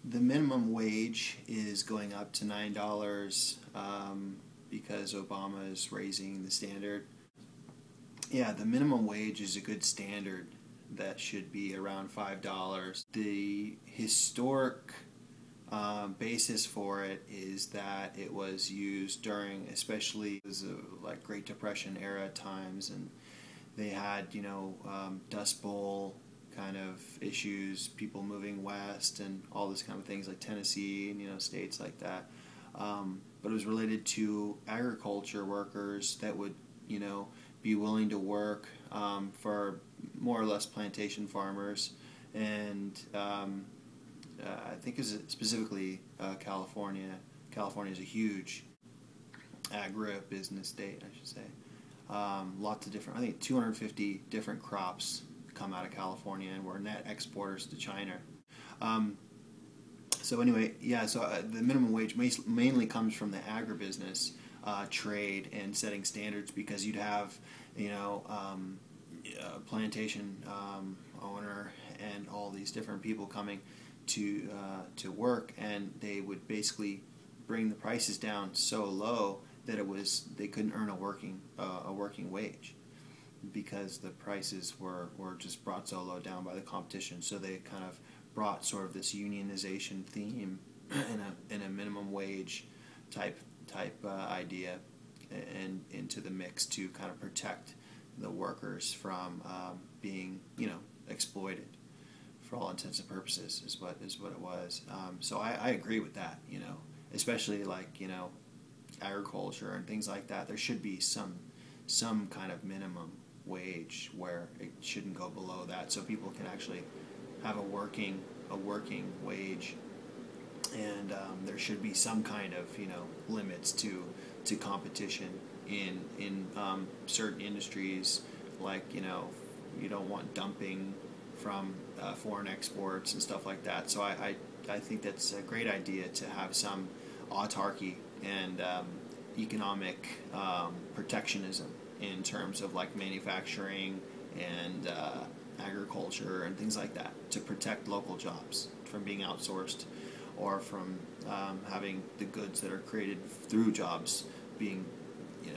The minimum wage is going up to $9 because Obama is raising the standard. Yeah, the minimum wage is a good standard that should be around $5. The historic basis for it is that it was used during, especially like Great Depression era times, and they had Dust Bowl kind of issues, people moving west, and all this kind of things like Tennessee and states like that. But it was related to agriculture workers that would be willing to work for more or less plantation farmers, and I think it was specifically California. California is a huge agribusiness state, I should say. Lots of different, I think 250 different crops come out of California, and we're net exporters to China. So anyway, yeah, so the minimum wage mainly comes from the agribusiness trade and setting standards, because you'd have, a plantation owner and all these different people coming to work, and they would basically bring the prices down so low that they couldn't earn a working wage, because the prices were just brought so low down by the competition. So they kind of brought sort of this unionization theme in a minimum wage type idea and into the mix to kind of protect the workers from being exploited. For all intents and purposes, is what it was. So I agree with that. Especially like agriculture and things like that. There should be some kind of minimum wage where it shouldn't go below that, so people can actually have a working wage, and there should be some kind of limits to competition in certain industries, like you don't want dumping from foreign exports and stuff like that. So I think that's a great idea to have some autarky and economic protectionism in terms of like manufacturing and agriculture and things like that, to protect local jobs from being outsourced, or from having the goods that are created through jobs being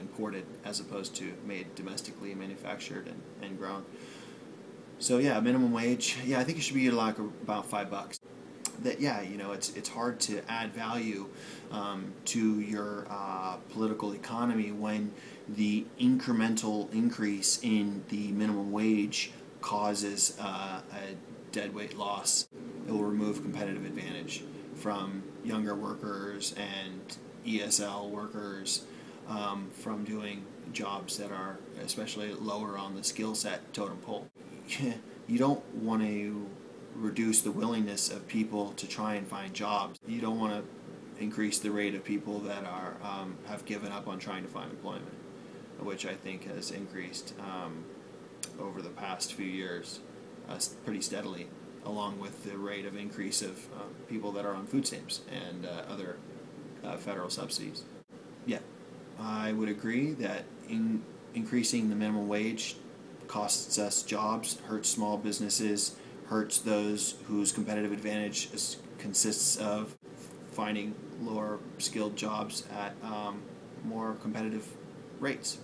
imported as opposed to made domestically, manufactured and grown. So yeah, minimum wage. Yeah, I think it should be like about $5. That it's hard to add value to your political economy when the incremental increase in the minimum wage causes a deadweight loss. It will remove competitive advantage from younger workers and ESL workers from doing jobs that are especially lower on the skill set totem pole. You don't want to reduce the willingness of people to try and find jobs. You don't want to increase the rate of people that are have given up on trying to find employment, which I think has increased over the past few years pretty steadily, along with the rate of increase of people that are on food stamps and other federal subsidies. Yeah, I would agree that increasing the minimum wage costs us jobs, hurts small businesses, hurts those whose competitive advantage consists of finding lower skilled jobs at more competitive rates.